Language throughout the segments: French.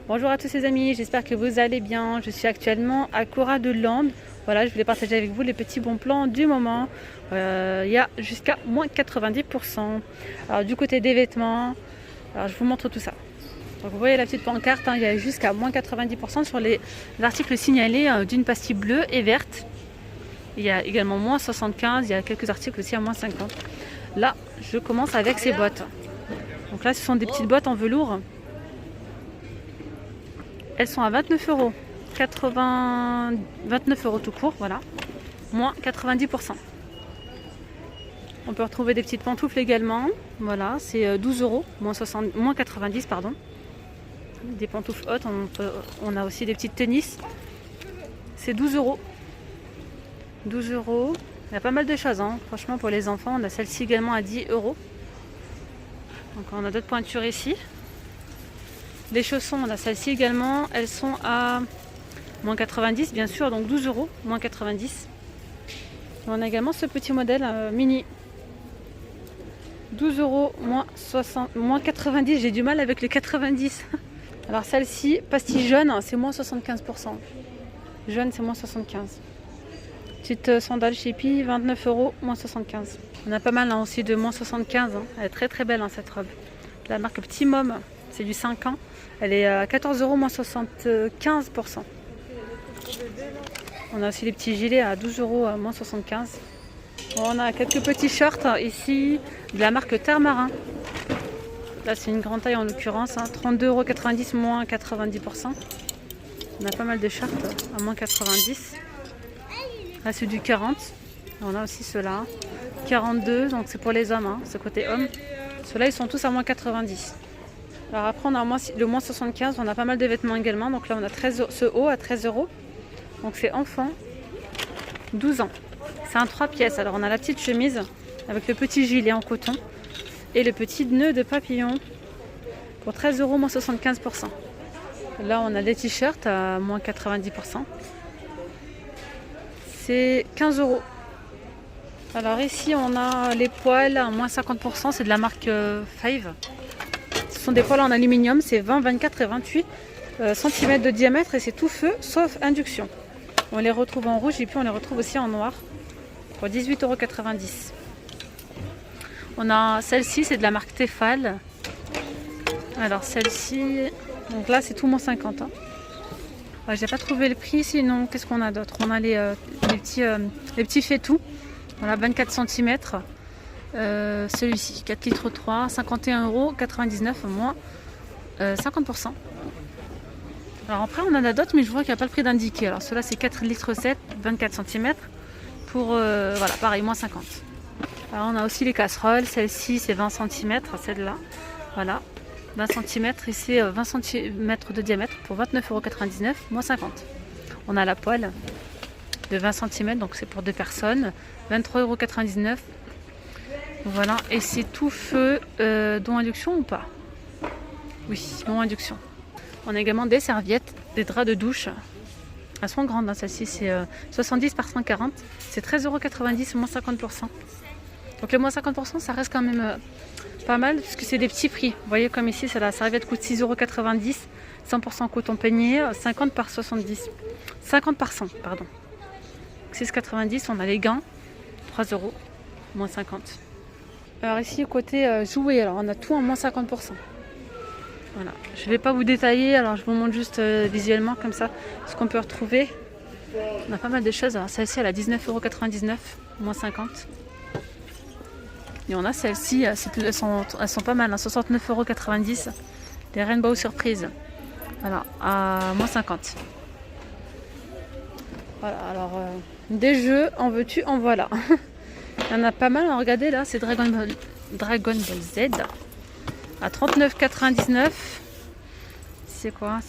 Bonjour à tous les amis, j'espère que vous allez bien. Je suis actuellement à Cora de Land. Voilà, je voulais partager avec vous les petits bons plans du moment. Il y a jusqu'à moins 90%. Alors du côté des vêtements, alors je vous montre tout ça. Donc vous voyez la petite pancarte, il y a jusqu'à moins 90% sur les articles signalés d'une pastille bleue et verte. Il y a également moins 75, il y a quelques articles aussi à moins 50. Là, je commence avec ces bottes. Donc là, ce sont des petites bottes en velours. Elles sont à 29 euros. 29 euros tout court, voilà. Moins 90%. On peut retrouver des petites pantoufles également. Voilà, c'est 12 euros, moins 90, pardon. Des pantoufles hautes, on a aussi des petites tennis. C'est 12 euros. 12 euros. Il y a pas mal de choses, hein. Franchement, pour les enfants. On a celle-ci également à 10 euros. Donc on a d'autres pointures ici. Les chaussons, on a celles-ci également. Elles sont à moins 90, bien sûr, donc 12 euros, moins 90. Et on a également ce petit modèle mini. 12 euros, moins 90. J'ai du mal avec les 90. Alors celle-ci, pastille jaune, c'est moins 75%. Jaune, c'est moins 75. Petite sandale chez Pi, 29 euros, moins 75. On a pas mal aussi de moins 75. Elle est très très belle cette robe. La marque Petit Mom, c'est du 5 ans. Elle est à 14 euros, moins 75%. On a aussi les petits gilets à 12 euros, moins 75. On a quelques petits shorts ici de la marque Terre Marin. Là, c'est une grande taille en l'occurrence. 32,90 euros, moins 90%. On a pas mal de shorts à moins 90. Là, c'est du 40. On a aussi ceux-là. 42, donc c'est pour les hommes, ce côté homme. Ceux-là, ils sont tous à moins 90. Alors après, on a le moins 75. On a pas mal de vêtements également. Donc là, on a ce haut à 13 euros. Donc c'est enfant, 12 ans. C'est un 3 pièces. Alors on a la petite chemise avec le petit gilet en coton et le petit nœud de papillon pour 13 euros, moins 75%. Là, on a les t-shirts à moins 90%. C'est 15 euros. Alors ici, on a les poêles à moins 50%. C'est de la marque Five. Ce sont des poêles en aluminium. C'est 20, 24 et 28 cm de diamètre et c'est tout feu sauf induction. On les retrouve en rouge et puis on les retrouve aussi en noir pour 18,90 euros. On a celle-ci, c'est de la marque Tefal. Alors celle-ci, donc là c'est tout moins 50. J'ai pas trouvé le prix, sinon qu'est-ce qu'on a d'autre? On a les petits faitous. Voilà, 24 cm. Celui-ci, 4 litres 3, 51,99 €, moins 50%. Alors après, on en a d'autres, mais je vois qu'il n'y a pas le prix d'indiqué. Alors ceux-là, c'est 4 litres 7, 24 cm. Pour, voilà, pareil, moins 50. Alors on a aussi les casseroles. Celle-ci, c'est 20 cm, celle-là. Voilà, 20 cm et c'est 20 cm de diamètre pour 29,99 €, moins 50. On a la poêle de 20 cm, donc c'est pour 2 personnes, 23,99 €. Voilà, et c'est tout feu, dont induction ou pas? Oui, dont induction. On a également des serviettes, des draps de douche. Elles sont grandes, celle-ci c'est 70 par 140. C'est 13,90 €, moins 50%. Donc le moins 50%, ça reste quand même pas mal, puisque c'est des petits prix. Vous voyez comme ici, la serviette coûte 6,90 €, 100% coton peigné, 50 par 70. 50 par 100, pardon. 6,90 €, on a les gants, 3 €, moins 50. Alors ici, côté jouets, alors on a tout en moins 50%. Voilà. Je ne vais pas vous détailler, alors je vous montre juste visuellement comme ça ce qu'on peut retrouver. On a pas mal de choses. Alors celle-ci, elle a 19,99 €, moins 50. Et on a celle-ci, elles sont pas mal, 69,90 €. Les Rainbow Surprise. Voilà, à moins 50. Voilà, alors des jeux, en veux-tu, en voilà. Il y en a pas mal, regardez là, c'est Dragon Ball Z. À 39,99 €. C'est quoi?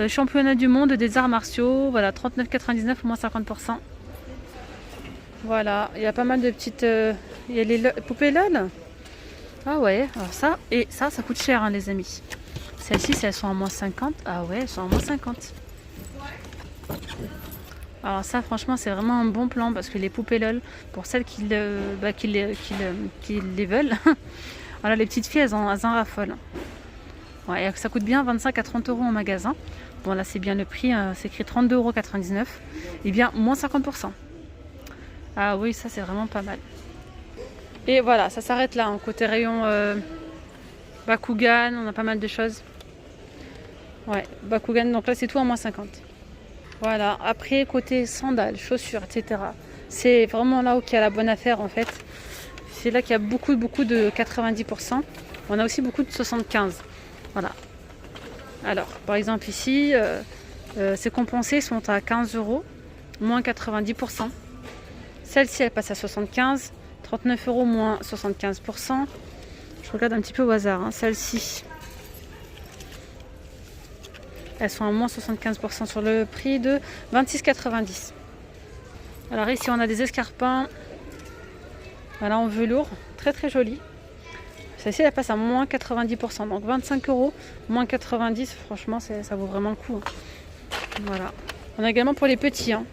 Championnat du monde des arts martiaux. Voilà, 39,99 €, moins 50%. Voilà, il y a pas mal de petites... il y a les poupées LOL. Ah ouais, alors ça, et ça coûte cher, les amis. Celles-ci, elles sont à moins 50. Ah ouais, elles sont à moins 50. Alors ça, franchement, c'est vraiment un bon plan parce que les poupées LOL, pour celles qui les veulent... Voilà, les petites filles, elles en raffolent. Ouais, ça coûte bien 25 à 30 euros en magasin. Bon là c'est bien le prix, c'est écrit 32,99 €. Et bien moins 50%. Ah oui, ça c'est vraiment pas mal. Et voilà, ça s'arrête là, hein. Côté rayon Bakugan, on a pas mal de choses. Ouais, Bakugan, donc là c'est tout à moins 50. Voilà, après côté sandales, chaussures, etc. C'est vraiment là où il y a la bonne affaire en fait. C'est là qu'il y a beaucoup de 90%. On a aussi beaucoup de 75. Voilà. Alors, par exemple ici, ces compensés sont à 15 €, moins 90%. Celle-ci, elle passe à 75, 39 €, moins 75%. Je regarde un petit peu au hasard, hein. Celle-ci, elles sont à moins 75% sur le prix de 26,90 €. Alors ici, on a des escarpins, voilà, en velours, très très joli. Celle-ci, elle passe à moins 90%, donc 25 €, moins 90, franchement, ça vaut vraiment le coup, hein. Voilà. On a également pour les petits, hein.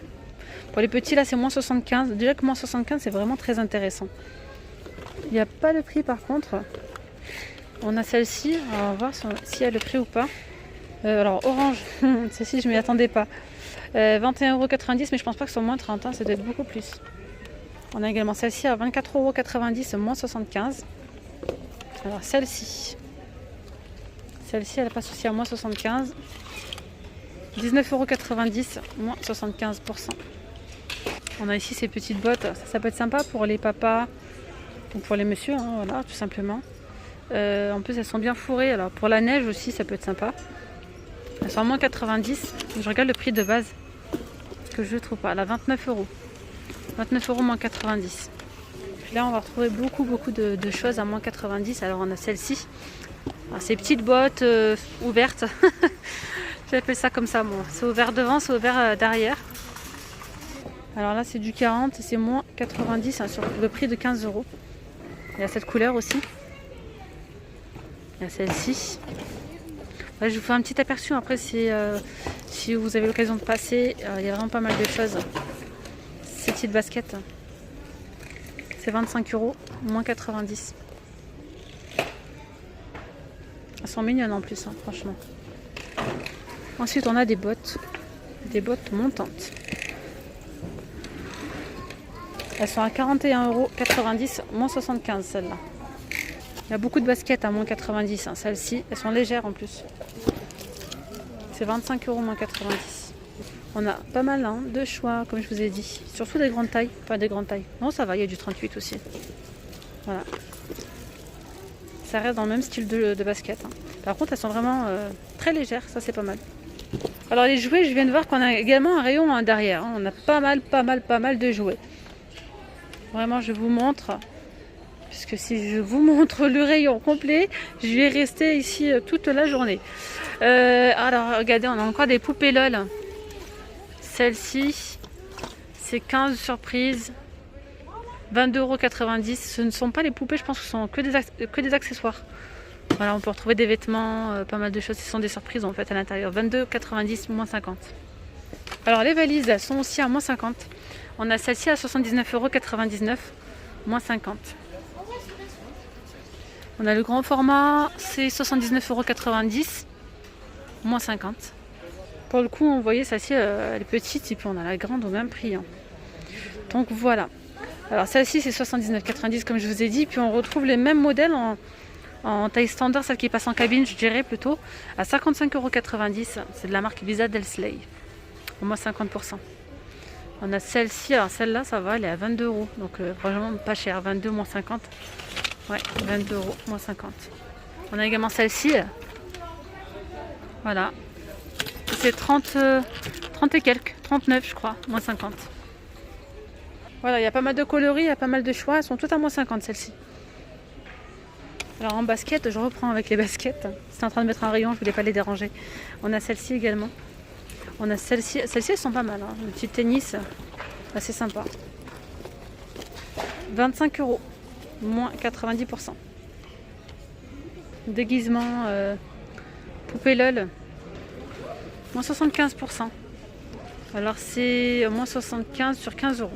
Pour les petits, là, c'est moins 75. Déjà que moins 75, c'est vraiment très intéressant. Il n'y a pas le prix, par contre. On a celle-ci, on va voir si elle a le prix ou pas. Alors, orange, celle-ci, je ne m'y attendais pas. 21,90 €, mais je pense pas que ce soit moins 30, hein, ça doit être beaucoup plus. On a également celle-ci à 24,90 €, moins 75. Alors celle-ci, elle passe aussi à moins 75. 19,90 €, moins 75%. On a ici ces petites bottes, ça peut être sympa pour les papas ou pour les messieurs, hein, voilà, tout simplement. En plus elles sont bien fourrées, alors pour la neige aussi ça peut être sympa. Elles sont à moins 90. Je regarde le prix de base, que je ne trouve pas. Elle a 29 €. 29 € moins 90. Puis là on va retrouver beaucoup de choses à moins 90. Alors on a celle-ci. Ces petites bottes ouvertes. J'appelle ça comme ça. Bon, c'est ouvert devant, c'est ouvert derrière. Alors là c'est du 40 et c'est moins 90, hein, sur le prix de 15 €. Il y a cette couleur aussi. Il y a celle-ci. Ouais, je vous fais un petit aperçu. Après si vous avez l'occasion de passer, il y a vraiment pas mal de choses. Ces petites baskets, c'est 25 €, moins 90. Elles sont mignonnes en plus, hein, franchement. Ensuite on a des bottes montantes. Elles sont à 41,90 €, moins 75 celles-là. Il y a beaucoup de baskets à moins 90, hein. Celles-ci, elles sont légères en plus. C'est 25 € moins 90. On a pas mal, hein, de choix, comme je vous ai dit. Surtout des grandes tailles. Enfin des grandes tailles. Non, ça va, il y a du 38 aussi. Voilà. Ça reste dans le même style de basket, hein. Par contre, elles sont vraiment très légères. Ça, c'est pas mal. Alors les jouets, je viens de voir qu'on a également un rayon, hein, derrière, hein. On a pas mal de jouets. Vraiment, je vous montre. Puisque si je vous montre le rayon complet, je vais rester ici toute la journée. Alors, regardez, on a encore des poupées LOL. Celle-ci, c'est 15 surprises. 22,90 €. Ce ne sont pas les poupées, je pense que ce sont que des accessoires. Voilà, on peut retrouver des vêtements, pas mal de choses. Ce sont des surprises en fait à l'intérieur. 22,90 €, moins 50. Alors les valises, elles sont aussi à moins 50. On a celle-ci à 79,99 €, moins 50. On a le grand format, c'est 79,90 €, moins 50. Pour le coup, on voyait celle-ci, elle est petite, et puis on a la grande au même prix, hein. Donc voilà. Alors celle-ci, c'est 79,90 € comme je vous ai dit. Puis on retrouve les mêmes modèles en taille standard, celle qui passe en cabine, je dirais plutôt, à 55,90 €. C'est de la marque Visa del Slay, au moins 50%. On a celle-ci, alors celle-là, ça va, elle est à 22 €. Donc vraiment pas cher, 22 moins 50. Ouais, 22 € moins 50. On a également celle-ci. Voilà. C'est 30 et quelques, 39 je crois, moins 50. Voilà, il y a pas mal de coloris, il y a pas mal de choix. Elles sont toutes à moins 50 celles-ci. Alors en basket, je reprends avec les baskets. C'était en train de mettre un rayon, je voulais pas les déranger. On a celle-ci également. On a celle-ci. Celles-ci, elles sont pas mal, hein. Le petit tennis, assez sympa. 25 €, moins 90%. Déguisement, poupée LOL, moins 75%. Alors c'est moins 75 sur 15 €.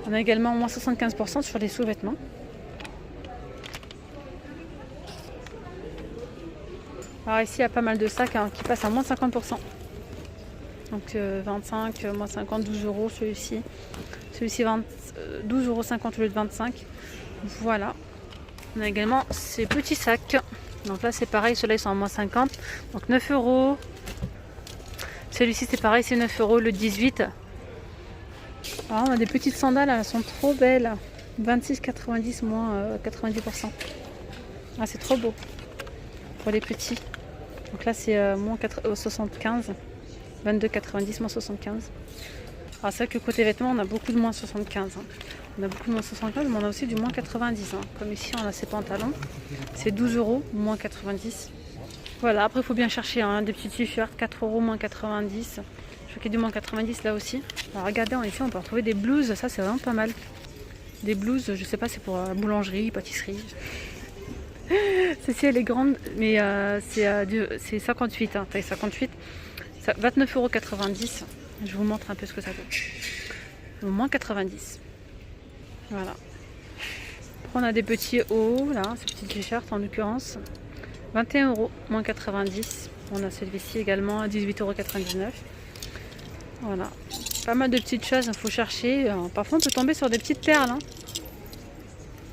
On a également moins 75% sur les sous-vêtements. Alors ici, il y a pas mal de sacs hein, qui passent à moins 50%. Donc 25, moins 50, 12 euros celui-ci. Celui-ci, 12,50 euros au lieu de 25. Voilà. On a également ces petits sacs. Donc là, c'est pareil, ceux-là, ils sont à moins 50. Donc 9 euros. Celui-ci, c'est pareil, c'est 9 euros le 18. Alors, on a des petites sandales, elles sont trop belles. 26,90 moins 90%. Ah, c'est trop beau pour les petits. Donc là, c'est moins 75. 22,90 moins 75. Alors c'est vrai que côté vêtements, on a beaucoup de moins 75. Hein. On a beaucoup de moins 75, mais on a aussi du moins 90. Hein. Comme ici, on a ces pantalons. C'est 12 euros, moins 90. Voilà, après, il faut bien chercher hein, des petits t-shirts, 4 euros, moins 90. Je crois qu'il y a du moins 90 là aussi. Alors regardez, ici, on peut retrouver des blouses. Ça, c'est vraiment pas mal. Des blouses, je sais pas, c'est pour boulangerie, pâtisserie. Celle-ci, elle est grande, mais c'est 58, hein, taille 58. 29,90 €. Je vous montre un peu ce que ça coûte. Au moins 90. Voilà. Après, on a des petits hauts, là, ces petits t-shirts en l'occurrence. 21 euros, moins 90. On a celui-ci également à 18,99 €. Voilà. Pas mal de petites choses, il faut chercher. Parfois, on peut tomber sur des petites perles. Hein.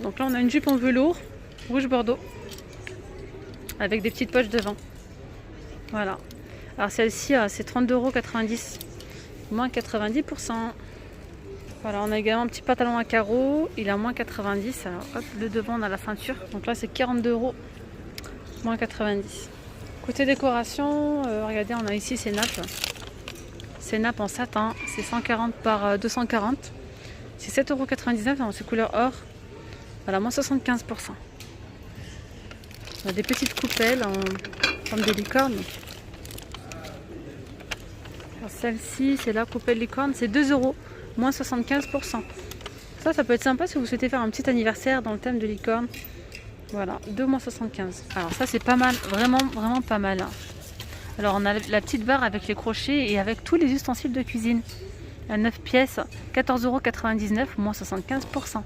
Donc là, on a une jupe en velours, rouge bordeaux, avec des petites poches devant. Voilà. Alors celle-ci, c'est 32,90 €, moins 90%. Voilà, on a également un petit pantalon à carreaux, il est à moins 90. Alors hop, le devant, on a la ceinture. Donc là, c'est 42 €, moins 90. Côté décoration, regardez, on a ici ces nappes. Ces nappes en satin, c'est 140 par 240. C'est 7,99 € dans ces couleurs or. Voilà, moins 75%. On a des petites coupelles en forme de licorne. Celle-ci, c'est la coupelle licorne, c'est 2 euros, moins 75%. Ça peut être sympa si vous souhaitez faire un petit anniversaire dans le thème de licorne. Voilà, 2 moins 75. Alors ça, c'est pas mal, vraiment, vraiment pas mal. Alors on a la petite barre avec les crochets et avec tous les ustensiles de cuisine. À 9 pièces, 14,99 €, moins 75%. Alors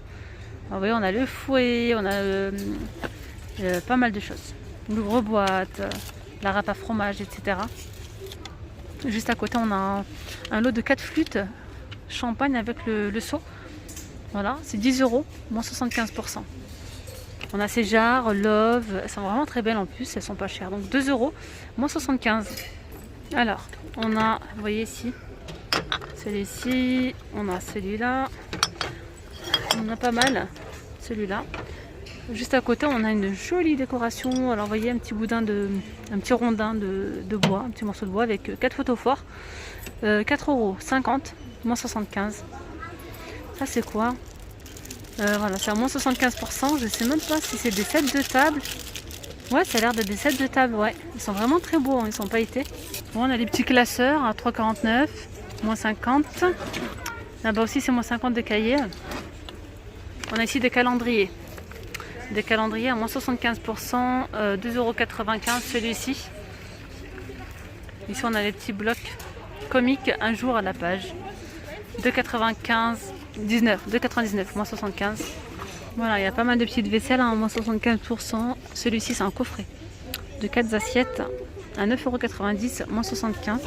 vous voyez, on a le fouet, on a pas mal de choses. L'ouvre-boîte, la râpe à fromage, etc. Juste à côté, on a un lot de 4 flûtes champagne avec le seau. Voilà, c'est 10 euros, moins 75%. On a ces jarres, Love, elles sont vraiment très belles en plus, elles sont pas chères. Donc 2 euros, moins 75. Alors, on a, vous voyez ici, celui-ci, on a celui-là, on a pas mal, celui-là. Juste à côté, on a une jolie décoration. Alors, vous voyez, un petit rondin de bois, un petit morceau de bois avec 4 photos forts. 4,50 €, moins 75. Ça, c'est quoi? Voilà, c'est à moins 75%. Je sais même pas si c'est des sets de table. Ouais, ça a l'air d'être des sets de table, ouais. Ils sont vraiment très beaux, hein, ils sont pailletés. Bon, on a les petits classeurs à 3,49, moins 50. Là-bas aussi, c'est moins 50 des cahiers. On a ici des calendriers. Des calendriers à moins 75%, 2,95 € celui-ci. Ici, on a les petits blocs comiques, un jour à la page. 2,99, moins 75. Voilà, il y a pas mal de petites vaisselles à moins 75%. Celui-ci, c'est un coffret de 4 assiettes à 9,90 €, moins 75.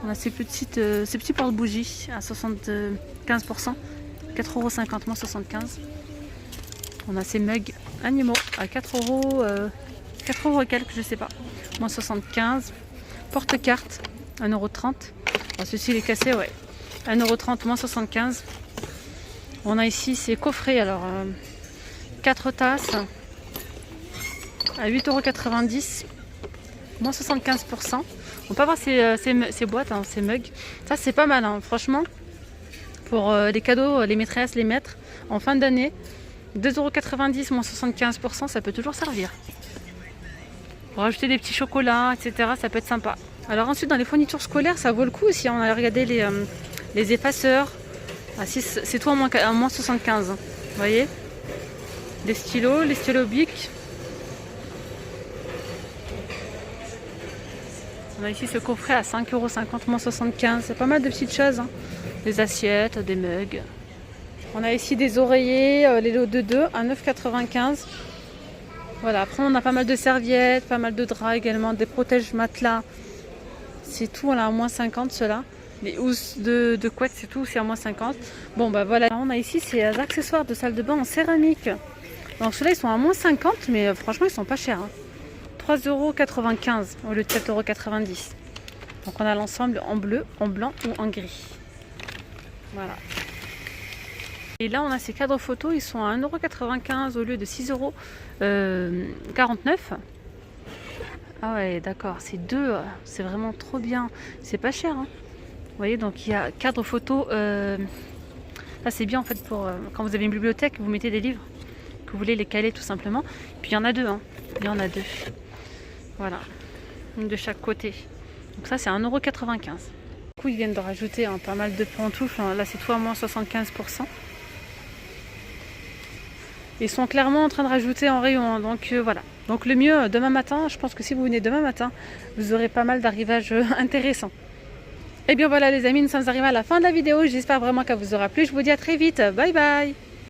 On a ces petits porte-bougies à 75%, 4,50 €, moins 75. On a ces mugs animaux à 4 euros, 4 euros et quelques, je sais pas, moins 75. Porte-cartes, 1,30 €. Ceci, il est cassé, ouais. 1,30 €, moins 75. On a ici ces coffrets, alors 4 tasses à 8,90 €, moins 75%. On peut avoir ces boîtes, hein, ces mugs. Ça, c'est pas mal, hein, franchement. Pour les cadeaux, les maîtresses, les maîtres, en fin d'année. 2,90 €, moins 75%, ça peut toujours servir. Pour rajouter des petits chocolats, etc., ça peut être sympa. Alors ensuite, dans les fournitures scolaires, ça vaut le coup aussi. On a regardé les effaceurs. Ah, si, c'est tout à moins 75. Vous voyez, les stylos Bic. On a ici ce coffret à 5,50 €, moins 75. C'est pas mal de petites choses. Hein. Des assiettes, des mugs. On a ici des oreillers, les lots de 2 à 9,95 €. Voilà, après on a pas mal de serviettes, pas mal de draps également, des protèges matelas. C'est tout, on a à moins 50 ceux-là. Les housses de couette, c'est tout, c'est à moins 50. Bon bah voilà, on a ici ces accessoires de salle de bain en céramique. Donc ceux-là ils sont à moins 50, mais franchement ils sont pas chers. 3,95 € au lieu de 4,90 €. Donc on a l'ensemble en bleu, en blanc ou en gris. Voilà. Et là on a ces cadres photos, ils sont à 1,95 € au lieu de 6,49 €. Ah ouais d'accord, c'est deux, c'est vraiment trop bien. C'est pas cher hein. Vous voyez, donc il y a cadre photo. Là c'est bien en fait pour quand vous avez une bibliothèque, vous mettez des livres, que vous voulez les caler tout simplement. Puis il y en a deux, hein. Il y en a deux. Voilà, une de chaque côté. Donc ça c'est 1,95 €. Du coup ils viennent de rajouter pas mal de pantoufles. Là c'est tout à moins 75%. Ils sont clairement en train de rajouter en rayon. Donc voilà. Donc le mieux demain matin, je pense que si vous venez demain matin, vous aurez pas mal d'arrivages intéressants. Et bien voilà les amis, nous sommes arrivés à la fin de la vidéo. J'espère vraiment qu'elle vous aura plu. Je vous dis à très vite. Bye bye.